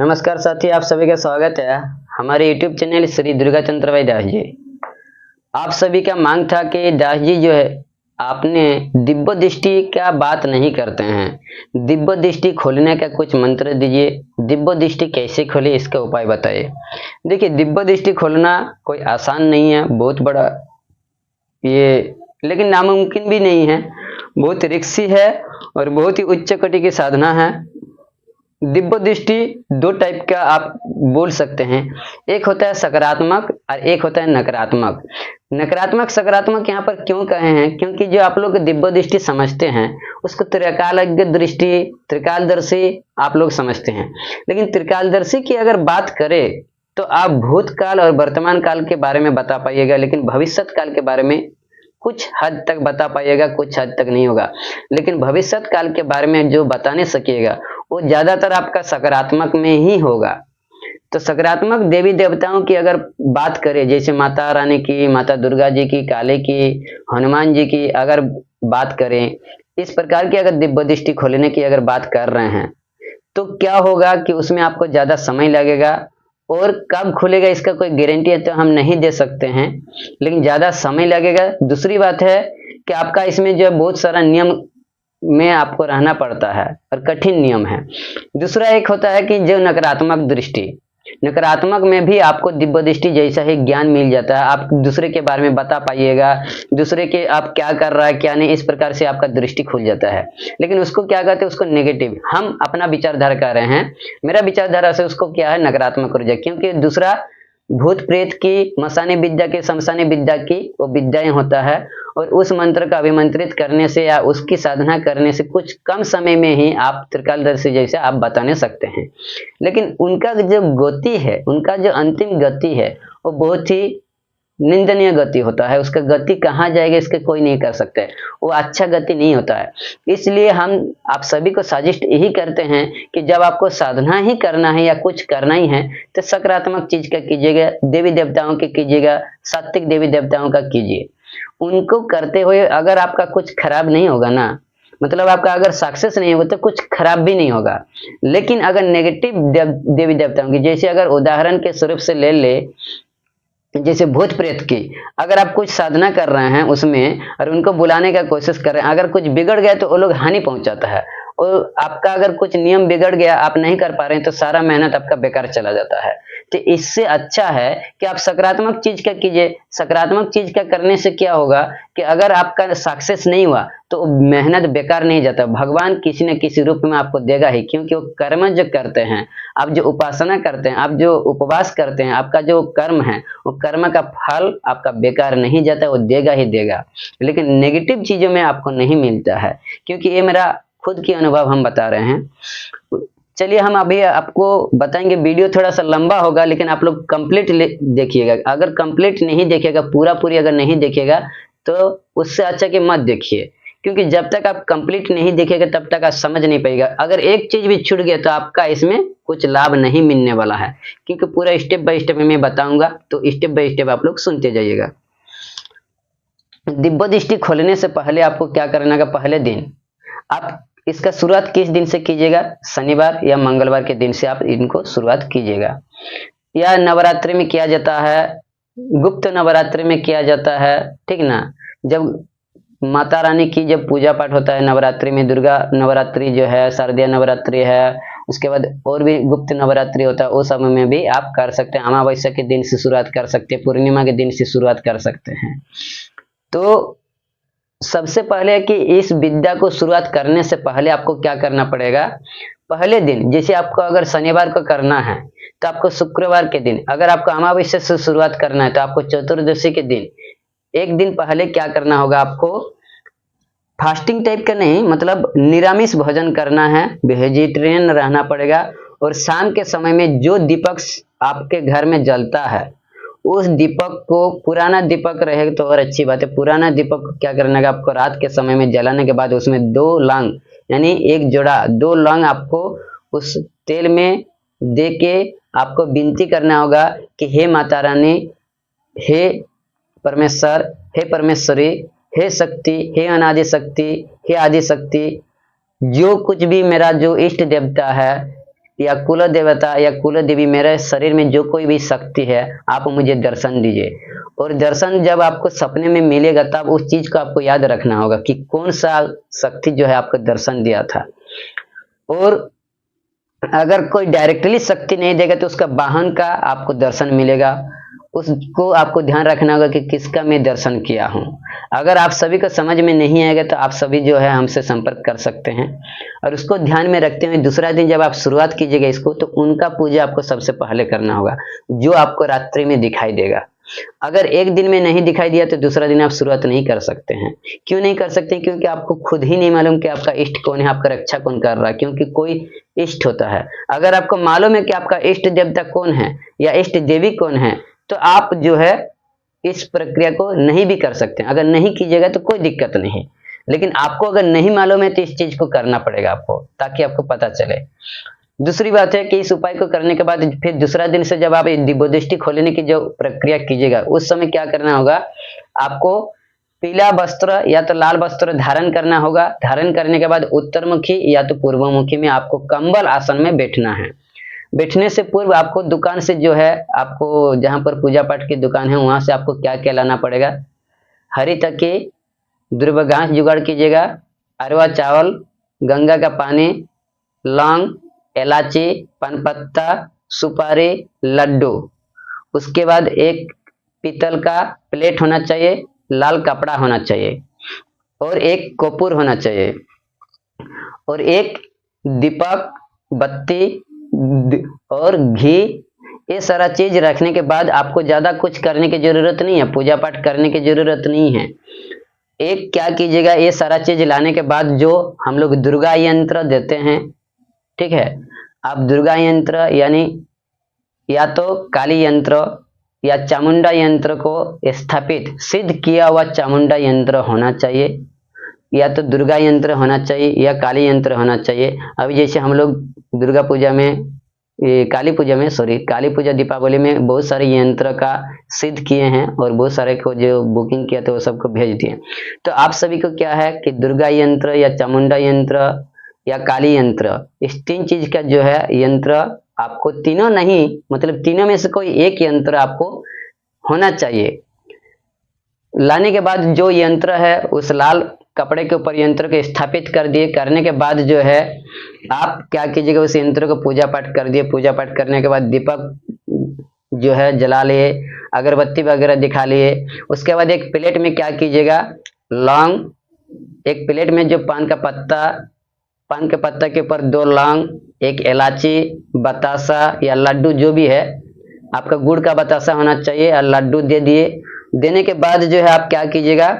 नमस्कार साथी, आप सभी का स्वागत है हमारे YouTube चैनल श्री दुर्गा चंद्र भाई दास जी। आप सभी का मांग था कि दास जी जो है आपने दिव्य दृष्टि का बात नहीं करते हैं, दिव्य दृष्टि खोलने का कुछ मंत्र दीजिए, दिव्य दृष्टि कैसे खोले इसका उपाय बताइए। देखिए, दिव्य दृष्टि खोलना कोई आसान नहीं है, बहुत बड़ा ये लेकिन नामुमकिन भी नहीं है, बहुत रिस्की है और बहुत ही उच्च कोटि की साधना है। दिव्य दृष्टि दो टाइप का आप बोल सकते हैं, एक होता है सकारात्मक और एक होता है नकारात्मक। नकारात्मक सकारात्मक यहाँ पर क्यों कहे हैं, क्योंकि जो आप लोग दिव्य दृष्टि समझते हैं उसको त्रिकालज्ञ दृष्टि, त्रिकालदर्शी आप लोग समझते हैं। लेकिन त्रिकालदर्शी की अगर बात करें तो आप भूतकाल और वर्तमान काल के बारे में बता पाइएगा, लेकिन भविष्यत काल के बारे में कुछ हद तक बता पाइएगा, कुछ हद तक नहीं होगा। लेकिन भविष्यत काल के बारे में जो बताने सकिएगा वो ज्यादातर आपका सकारात्मक में ही होगा। तो सकारात्मक देवी देवताओं की अगर बात करें, जैसे माता रानी की, माता दुर्गा जी की, काली की, हनुमान जी की अगर बात करें, इस प्रकार की अगर दिव्य दृष्टि खोलने की अगर बात कर रहे हैं तो क्या होगा कि उसमें आपको ज्यादा समय लगेगा और कब खुलेगा इसका कोई गारंटी है तो हम नहीं दे सकते हैं, लेकिन ज्यादा समय लगेगा। दूसरी बात है कि आपका इसमें जो है बहुत सारा नियम में आपको रहना पड़ता है और कठिन नियम है। दूसरा एक होता है कि जो नकारात्मक दृष्टि, नकारात्मक में भी आपको दिव्य दृष्टि जैसा ही ज्ञान मिल जाता है, आप दूसरे के बारे में बता पाइएगा, दूसरे के आप क्या कर रहा है क्या नहीं, इस प्रकार से आपका दृष्टि खुल जाता है। लेकिन उसको क्या कहते हैं, उसको नेगेटिव, हम अपना विचारधारा कर रहे हैं, मेरा विचारधारा से उसको क्या है नकारात्मक ऊर्जा, क्योंकि दूसरा भूत प्रेत की, मसानी विद्या की, शमशानी विद्या की वो विद्याएं होता है और उस मंत्र का अभिमंत्रित करने से या उसकी साधना करने से कुछ कम समय में ही आप त्रिकालदर्शी जैसे आप बताने सकते हैं। लेकिन उनका जो गति है, उनका जो अंतिम गति है वो बहुत ही निंदनीय गति होता है। उसका गति कहाँ जाएगा इसके कोई नहीं कर सकते, वो अच्छा गति नहीं होता है। इसलिए हम आप सभी को सजेस्ट यही करते हैं कि जब आपको साधना ही करना है या कुछ करना ही है तो सकारात्मक चीज का कीजिएगा, देवी देवताओं के कीजिएगा, सात्विक देवी देवताओं का कीजिए। उनको करते हुए अगर आपका कुछ खराब नहीं होगा ना, मतलब आपका अगर सक्सेस नहीं होगा तो कुछ खराब भी नहीं होगा। लेकिन अगर नेगेटिव देवी देवताओं की, जैसे अगर उदाहरण के स्वरूप से ले ले, जैसे भूत प्रेत की अगर आप कुछ साधना कर रहे हैं उसमें और उनको बुलाने का कोशिश कर रहे हैं, अगर कुछ बिगड़ गया तो वो लोग हानि पहुंचाता है, और आपका अगर कुछ नियम बिगड़ गया, आप नहीं कर पा रहे हैं तो सारा मेहनत आपका बेकार चला जाता है। तो इससे अच्छा है कि आप सकारात्मक चीज का कीजिए। सकारात्मक चीज का करने से क्या होगा कि अगर आपका सक्सेस नहीं हुआ तो मेहनत बेकार नहीं जाता, भगवान किसी न किसी रूप में आपको देगा ही, क्योंकि वो कर्म जो करते हैं, आप जो उपासना करते हैं, आप जो उपवास करते हैं, आपका जो कर्म है वो कर्म का फल आपका बेकार नहीं जाता, वो देगा ही देगा। लेकिन नेगेटिव चीजों में आपको नहीं मिलता है, क्योंकि ये मेरा खुद की अनुभव हम बता रहे हैं। चलिए हम अभी आपको बताएंगे, वीडियो थोड़ा सा लंबा होगा लेकिन आप लोग कंप्लीट देखिएगा। अगर कंप्लीट नहीं देखिएगा, पूरी अगर नहीं देखिएगा तो उससे अच्छा कि मत देखिए, क्योंकि जब तक आप कंप्लीट नहीं देखेगा तब तक आप समझ नहीं पाएगा। अगर एक चीज भी छूट गया तो आपका इसमें कुछ लाभ नहीं मिलने वाला है, क्योंकि पूरा स्टेप बाय स्टेप मैं बताऊंगा, तो स्टेप बाय स्टेप आप लोग सुनते जाइएगा। दिव्य दृष्टि खोलने से पहले आपको क्या करना है, पहले दिन आप इसका शुरुआत किस दिन से कीजिएगा, शनिवार या मंगलवार के दिन से आप इनको शुरुआत कीजिएगा। या नवरात्रि में किया जाता है, गुप्त नवरात्रि में किया जाता है, ठीक ना। जब माता रानी की जब पूजा पाठ होता है नवरात्रि में, दुर्गा नवरात्रि जो है, शारदीय नवरात्रि है, उसके बाद और भी गुप्त नवरात्रि होता है, उस समय में भी आप कर सकते हैं। अमावस्या के दिन से शुरुआत कर सकते हैं, पूर्णिमा के दिन से शुरुआत कर सकते हैं। तो सबसे पहले कि इस विद्या को शुरुआत करने से पहले आपको क्या करना पड़ेगा, पहले दिन जैसे आपको अगर शनिवार को करना है तो आपको शुक्रवार के दिन, अगर आपको अमावस्या से शुरुआत करना है तो आपको चतुर्दशी के दिन एक दिन पहले क्या करना होगा, आपको फास्टिंग टाइप का नहीं, मतलब निरामिष भोजन करना है, वेजिटेरियन रहना पड़ेगा। और शाम के समय में जो दीपक आपके घर में जलता है उस दीपक को, पुराना दीपक रहे तो और अच्छी बात है, पुराना दीपक क्या करना है आपको रात के समय में जलाने के बाद उसमें 2 लौंग, यानी एक जोड़ा 2 लौंग आपको उस तेल में दे के आपको विनती करना होगा कि हे माता रानी, हे परमेश्वर, हे परमेश्वरी, हे शक्ति, हे अनादि शक्ति, हे आदि शक्ति, जो कुछ भी मेरा जो इष्ट देवता है या कुल देवता या कुल देवी, मेरे शरीर में जो कोई भी शक्ति है आप मुझे दर्शन दीजिए। और दर्शन जब आपको सपने में मिलेगा तब उस चीज को आपको याद रखना होगा कि कौन सा शक्ति जो है आपको दर्शन दिया था। और अगर कोई डायरेक्टली शक्ति नहीं देगा तो उसका वाहन का आपको दर्शन मिलेगा, उसको आपको ध्यान रखना होगा कि किसका मैं दर्शन किया हूं। अगर आप सभी को समझ में नहीं आएगा तो आप सभी जो है हमसे संपर्क कर सकते हैं। और उसको ध्यान में रखते हुए दूसरा दिन जब आप शुरुआत कीजिएगा इसको, तो उनका पूजा आपको सबसे पहले करना होगा जो आपको रात्रि में दिखाई देगा। अगर एक दिन में नहीं दिखाई दिया तो दूसरा दिन आप शुरुआत नहीं कर सकते हैं। क्यों नहीं कर सकते? क्योंकि आपको खुद ही नहीं मालूम कि आपका इष्ट कौन है, आपका रक्षा कौन कर रहा है, क्योंकि कोई इष्ट होता है। अगर आपको मालूम है कि आपका इष्ट देवता कौन है या इष्ट देवी कौन है, तो आप जो है इस प्रक्रिया को नहीं भी कर सकते हैं। अगर नहीं कीजिएगा तो कोई दिक्कत नहीं, लेकिन आपको अगर नहीं मालूम है तो इस चीज को करना पड़ेगा आपको, ताकि आपको पता चले। दूसरी बात है कि इस उपाय को करने के बाद फिर दूसरा दिन से जब आप दिव्य दृष्टि खोलने की जो प्रक्रिया कीजिएगा, उस समय क्या करना होगा, आपको पीला वस्त्र या तो लाल वस्त्र धारण करना होगा। धारण करने के बाद उत्तरमुखी या तो पूर्वमुखी में आपको कंबल आसन में बैठना है। बैठने से पूर्व आपको दुकान से जो है, आपको जहां पर पूजा पाठ की दुकान है वहां से आपको क्या क्या लाना पड़ेगा, हरी तकी, दुर्वा घास जुगाड़ कीजिएगा, अरवा चावल, गंगा का पानी, लौंग, इलायची, पान पत्ता, सुपारी, लड्डू। उसके बाद एक पीतल का प्लेट होना चाहिए, लाल कपड़ा होना चाहिए और एक कपूर होना चाहिए और एक दीपक, बत्ती और घी। ये सारा चीज रखने के बाद आपको ज्यादा कुछ करने की जरूरत नहीं है, पूजा पाठ करने की जरूरत नहीं है। एक क्या कीजिएगा, ये सारा चीज लाने के बाद जो हम लोग दुर्गा यंत्र देते हैं, ठीक है, आप दुर्गा यंत्र यानी या तो काली यंत्र या चामुंडा यंत्र को स्थापित सिद्ध किया हुआ चामुंडा यंत्र होना चाहिए, या तो दुर्गा यंत्र होना चाहिए या काली यंत्र होना चाहिए। अभी जैसे हम लोग दुर्गा पूजा में, काली पूजा दीपावली में बहुत सारे यंत्र का सिद्ध किए हैं और बहुत सारे को जो बुकिंग किया था वो सबको भेज दिए। तो आप सभी को क्या है कि दुर्गा यंत्र या चामुंडा यंत्र या काली यंत्र, इस तीन चीज का जो है यंत्र आपको, तीनों नहीं मतलब तीनों में से कोई एक यंत्र आपको होना चाहिए। लाने के बाद जो यंत्र है उस लाल कपड़े के ऊपर यंत्र को स्थापित कर दिए। करने के बाद जो है आप क्या कीजिएगा, उस यंत्र को पूजा पाठ कर दिए। पूजा पाठ करने के बाद दीपक जो है जला लिए, अगरबत्ती वगैरह दिखा लिए। उसके बाद एक प्लेट में क्या कीजिएगा, लौंग, एक प्लेट में जो पान के पत्ता के ऊपर 2 लौंग, एक इलायची, बतासा या लड्डू जो भी है, आपका गुड़ का बतासा होना चाहिए और लड्डू दे दिए। देने के बाद जो है आप क्या कीजिएगा,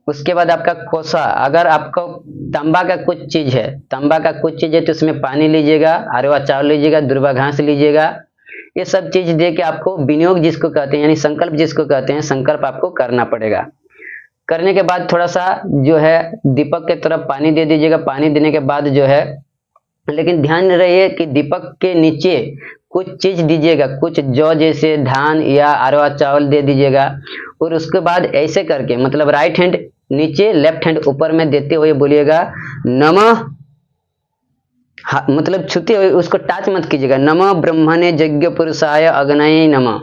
उसके बाद आपका कोसा, अगर आपको तांबा का कुछ चीज है तो उसमें पानी लीजिएगा, अरवा चावल लीजिएगा, दुर्वा घास लीजिएगा। ये सब चीज दे के आपको विनियोग जिसको कहते हैं यानी संकल्प जिसको कहते हैं, संकल्प आपको करना पड़ेगा। करने के बाद थोड़ा सा जो है दीपक के तरफ पानी दे दीजिएगा। पानी देने के बाद जो है, लेकिन ध्यान रहिए कि दीपक के नीचे कुछ चीज दीजिएगा, कुछ जौ जैसे धान या अरवा चावल दे दीजिएगा। और उसके बाद ऐसे करके, मतलब राइट हैंड नीचे, लेफ्ट हैंड ऊपर में देते हुए बोलिएगा नमः, मतलब छूते हुए, उसको टच मत कीजिएगा, नमः ब्रह्मणे यज्ञ पुरुषाय अग्नये नमः।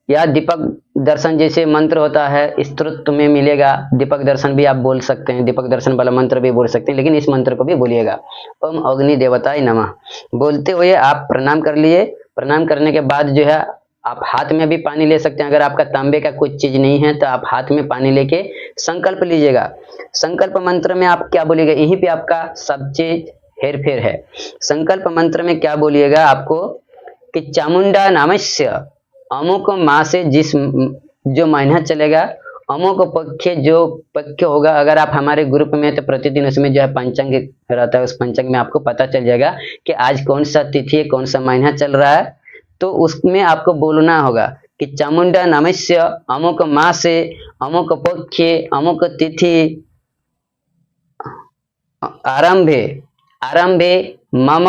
या दीपक दर्शन जैसे मंत्र होता है, स्तोत्र में मिलेगा। दीपक दर्शन भी आप बोल सकते हैं, दीपक दर्शन वाला मंत्र भी बोल सकते हैं, लेकिन इस मंत्र को भी बोलिएगा, ओम अग्नि देवताय नमः। बोलते हुए आप प्रणाम कर लिए। प्रणाम करने के बाद जो है आप हाथ में भी पानी ले सकते हैं। अगर आपका तांबे का कुछ चीज नहीं है तो आप हाथ में पानी लेके संकल्प लीजिएगा। संकल्प मंत्र में आप क्या बोलिएगा, यहीं पे आपका सब चीज हेर फेर है। संकल्प मंत्र में क्या बोलिएगा आपको कि चामुंडा नामस्य अमुक माह से, जिस जो महीना चलेगा, अमुक पक्ष जो पक्ष होगा। अगर आप हमारे ग्रुप में तो प्रतिदिन उसमें जो है पंचांग रहता है, उस पंचांग में आपको पता चल जाएगा कि आज कौन सा तिथि है, कौन सा महीना चल रहा है। तो उसमें आपको बोलना होगा कि चामुंडा नामस्य अमुक माह से, अमुक पक्ष, अमुक तिथि, आरंभे मम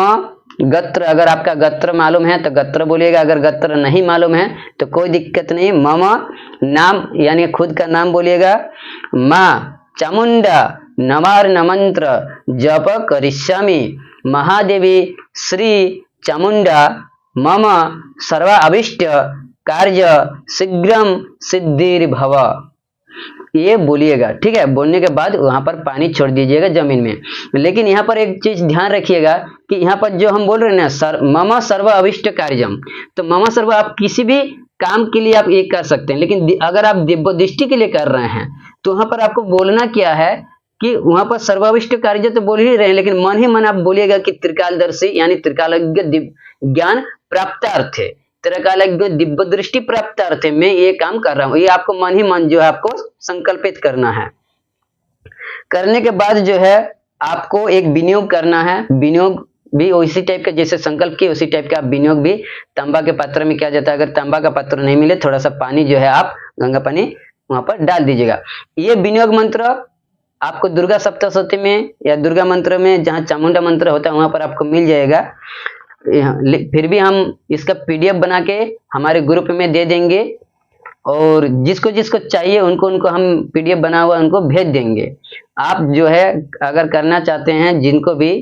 गत्र। अगर आपका गत्र मालूम है तो गत्र बोलिएगा, अगर गत्र नहीं मालूम है तो कोई दिक्कत नहीं। मम नाम यानी खुद का नाम बोलिएगा। माँ चामुंडा नमार नमंत्र जप करिष्यामि महादेवी श्री चामुंडा मम सर्व अभिष्ट कार्य शीघ्रम सिद्धिर्भव। ये बोलिएगा, ठीक है। बोलने के बाद वहां पर पानी छोड़ दीजिएगा जमीन में। लेकिन यहाँ पर एक चीज ध्यान रखिएगा कि यहाँ पर जो हम बोल रहे हैं ना, मम सर्व अभिष्ट कार्यम, तो मम सर्व आप किसी भी काम के लिए आप ये कर सकते हैं, लेकिन अगर आप दिव्य दृष्टि के लिए कर रहे हैं तो वहां पर आपको बोलना क्या है कि वहां पर सर्वाविष्ट कार्य तो बोल ही रहे हैं, लेकिन मन ही मन आप बोलिएगा कि त्रिकालदर्शी यानी त्रिकालज्ञ ज्ञान प्राप्तार्थ है, त्रिकालज्ञ दिव्य दृष्टि प्राप्तार्थ है, मैं ये काम कर रहा हूं। ये आपको मन ही मन जो है आपको संकल्पित करना है। करने के बाद जो है आपको एक विनियोग करना है। विनियोग भी उसी टाइप का, जैसे संकल्प की उसी टाइप का आप विनियोग भी तांबा के पात्र में किया जाता है। अगर तांबा का पात्र नहीं मिले, थोड़ा सा पानी जो है आप गंगा पानी वहां पर डाल दीजिएगा। ये विनियोग मंत्र आपको दुर्गा सप्तशती में या दुर्गा मंत्र में, जहां चामुंडा मंत्र होता है वहां पर आपको मिल जाएगा। फिर भी हम इसका पीडीएफ बना के हमारे ग्रुप में दे देंगे, और जिसको जिसको चाहिए उनको उनको हम पीडीएफ बना हुआ उनको भेज देंगे। आप जो है अगर करना चाहते हैं, जिनको भी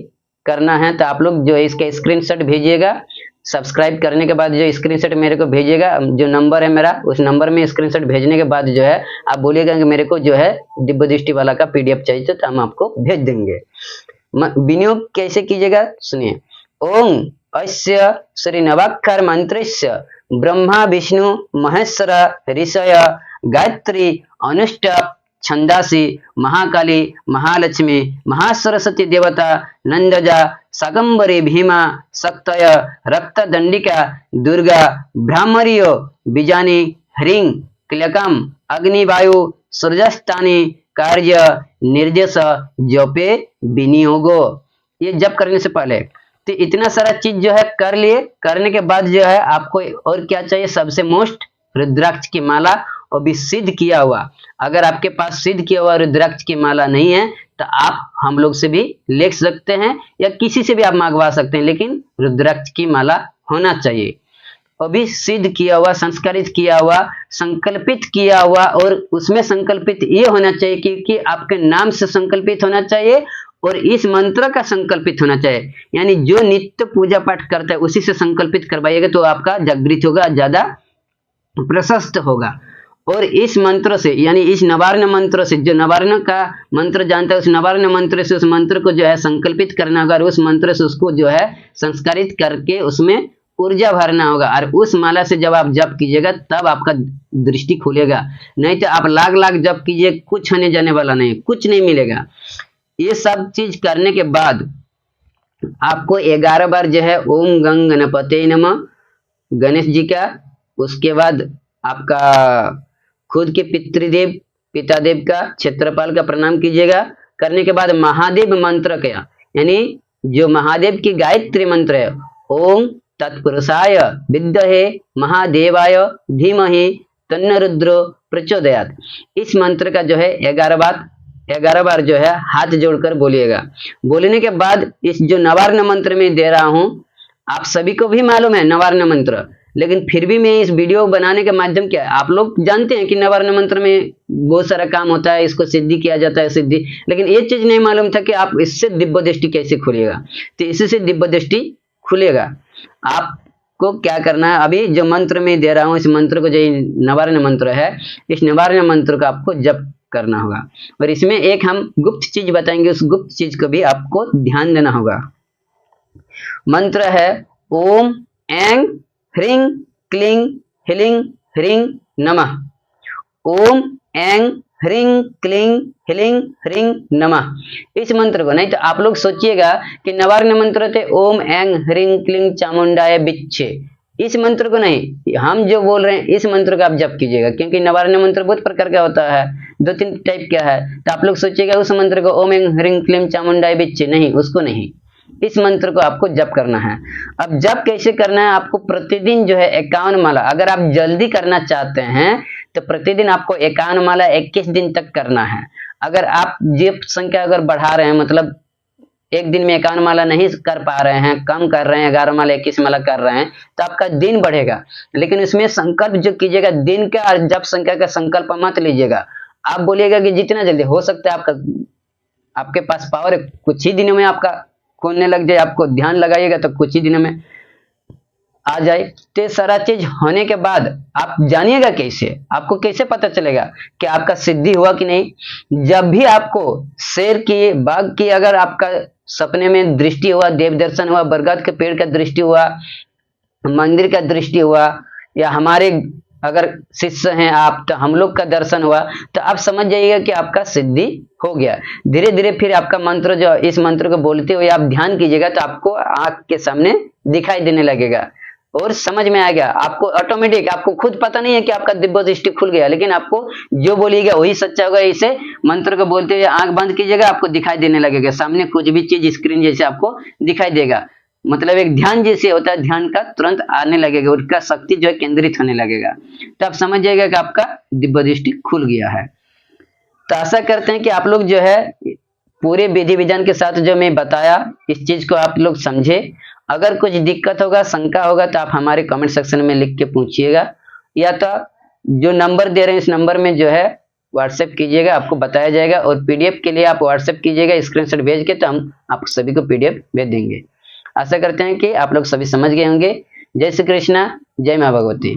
करना है, तो आप लोग जो है इसका स्क्रीनशॉट भेजिएगा। सब्सक्राइब करने के बाद जो स्क्रीनशॉट मेरे को भेजिएगा, जो नंबर है मेरा, उस नंबर में स्क्रीनशॉट भेजने के बाद जो है आप बोलिएगा कि मेरे को जो है दिव्य दृष्टि वाला का पीडीएफ चाहिए, तो हम आपको भेज देंगे। विनियोग कैसे कीजिएगा सुनिए। ओम अस्य श्री नवाक्षर मंत्रस्य ब्रह्मा विष्णु महेश्वर ऋषय गायत्री अनुष्ट छंदासी महाकाली महालक्ष्मी महासरस्वती देवता नंदजा शाकंभरी भीमा शक्तय रक्तदंडिका दुर्गा ब्राह्मरियो बीजानी ह्रीं क्लकम अग्निवायु सूर्यस्थानी कार्य निर्देश जपे विनियोगो। ये जप करने से पहले तो इतना सारा चीज जो है कर लिए। करने के बाद जो है आपको और क्या चाहिए, सबसे मोस्ट रुद्राक्ष की माला, और भी सिद्ध किया हुआ। अगर आपके पास सिद्ध किया हुआ रुद्राक्ष की माला नहीं है तो आप हम लोग से भी ले सकते हैं या किसी से भी आप मंगवा सकते हैं, लेकिन रुद्राक्ष की माला होना चाहिए। और भी सिद्ध किया हुआ, संस्कारित किया हुआ, संकल्पित किया हुआ, और उसमें संकल्पित ये होना चाहिए कि आपके नाम से संकल्पित होना चाहिए और इस मंत्र का संकल्पित होना चाहिए। यानी जो नित्य पूजा पाठ करता है उसी से संकल्पित करवाइएगा तो आपका जागृत होगा, ज्यादा प्रशस्त होगा। और इस मंत्र से यानी इस नवार्ण मंत्र से, जो नवार्ण का मंत्र जानता है उस नवार्ण मंत्र से उस मंत्र को जो है संकल्पित करना होगा, और उस मंत्र से उसको जो है संस्कारित करके उसमें ऊर्जा भरना होगा। और उस माला से जब आप जप कीजिएगा तब आपका दृष्टि खुलेगा, नहीं तो आप लाख लाख जप कीजिए, कुछ होने जाने वाला नहीं, कुछ नहीं मिलेगा। ये सब चीज करने के बाद आपको 11 बार जो है ओम गंग गणपते नमः गणेश जी का, उसके बाद आपका खुद के पितृदेव पितादेव का, क्षेत्रपाल का प्रणाम कीजिएगा। करने के बाद महादेव मंत्र का, यानी जो महादेव की गायत्री मंत्र है, ओम तत्पुरुषाय विद्महे महादेवाय धीमहि तन्नो रुद्रो प्रचोदयात्, इस मंत्र का जो है 11 बार जो है हाथ जोड़कर बोलिएगा। बोलने के बाद इस जो नवार्ण मंत्र में दे रहा हूं, आप सभी को भी मालूम है नवार्ण मंत्र, लेकिन फिर भी मैं इस वीडियो बनाने के माध्यम क्या है, आप लोग जानते हैं कि नवार्ण मंत्र में बहुत सारा काम होता है, इसको सिद्धि किया जाता है सिद्धि, लेकिन ये चीज नहीं मालूम था कि आप इससे दिव्य दृष्टि कैसे खुलेगा। तो इससे दिव्य दृष्टि खुलेगा। आपको क्या करना है, अभी जो मंत्र में दे रहा हूं इस मंत्र को, जो नवार्ण मंत्र है, इस नवार्ण मंत्र को आपको जप करना होगा। और इसमें एक हम गुप्त चीज बताएंगे, उस गुप्त चीज को भी आपको ध्यान देना होगा। मंत्र है ओम ऐं ह्रीं क्लीं ह्लीं ह्रीं नमः। ओम ऐं ह्रीं क्लीं ह्लीं ह्रीं नमः। इस मंत्र को, नहीं तो आप लोग सोचिएगा कि नवार्ण मंत्र थे ओम ऐं ह्रीं क्लीं चामुंडाय बिच्छे, इस मंत्र को नहीं, हम जो बोल रहे हैं इस मंत्र को आप जप कीजिएगा, क्योंकि नवार्ण मंत्र बहुत प्रकार का होता है, 2-3 टाइप का है। तो आप लोग सोचिएगा उस मंत्र को ओम ऐं ह्रीं क्लीं चामुंडाय बिच्छे, नहीं, उसको नहीं, इस मंत्र को आपको जप करना है। अब जप कैसे करना है, आपको प्रतिदिन जो है 51 माला, अगर आप जल्दी करना चाहते हैं तो प्रतिदिन आपको 51 माला 21 दिन तक करना है। अगर आप जप संख्या अगर बढ़ा रहे हैं, मतलब एक दिन में 51 माला नहीं कर पा रहे हैं, कम कर रहे हैं, 11 माला 21 माला कर रहे हैं, तो आपका दिन बढ़ेगा। लेकिन इसमें संकल्प जो कीजिएगा दिन का और जप संख्या का संकल्प मत लीजिएगा। आप बोलिएगा कि जितना जल्दी हो सकता है, आपके पास पावर कुछ ही दिनों में आपका खोलने लग जाए, आपको ध्यान लगाइएगा तो कुछ ही दिनों में आ जाए। तो ये सारा चीज होने के बाद आप जानिएगा कैसे, आपको कैसे पता चलेगा कि आपका सिद्धि हुआ कि नहीं। जब भी आपको शेर की, बाघ की अगर आपका सपने में दृष्टि हुआ, देव दर्शन हुआ, बरगद के पेड़ का दृष्टि हुआ, मंदिर का दृष्टि हुआ, या हमारे अगर शिष्य हैं आप तो हम लोग का दर्शन हुआ, तो आप समझ जाइएगा कि आपका सिद्धि हो गया। धीरे धीरे फिर आपका मंत्र, जो इस मंत्र को बोलते हुए आप ध्यान कीजिएगा तो आपको आंख के सामने दिखाई देने लगेगा और समझ में आएगा। आपको ऑटोमेटिक, आपको खुद पता नहीं है कि आपका दिव्य दृष्टि खुल गया, लेकिन आपको जो बोलिएगा वही सच्चा होगा। इसे मंत्र को बोलते हुए आंख बंद कीजिएगा, आपको दिखाई देने लगेगा सामने कुछ भी चीज स्क्रीन जैसे आपको दिखाई देगा। मतलब एक ध्यान जैसे होता है, ध्यान का तुरंत आने लगेगा, उसका शक्ति जो है केंद्रित होने लगेगा, तो आप समझ जाएगा कि आपका दिव्य दृष्टि खुल गया है। तो आशा करते हैं कि आप लोग जो है पूरे विधि विधान के साथ जो मैं बताया इस चीज को आप लोग समझे। अगर कुछ दिक्कत होगा, शंका होगा तो आप हमारे कमेंट सेक्शन में लिख के पूछिएगा, या तो जो नंबर दे रहे हैं इस नंबर में जो है व्हाट्सएप कीजिएगा, आपको बताया जाएगा। और पीडीएफ के लिए आप व्हाट्सएप कीजिएगा स्क्रीनशॉट भेज के, तो हम आप सभी को पीडीएफ भेज देंगे। आशा करते हैं कि आप लोग सभी समझ गए होंगे। जय श्री कृष्णा, जय मां भगवती।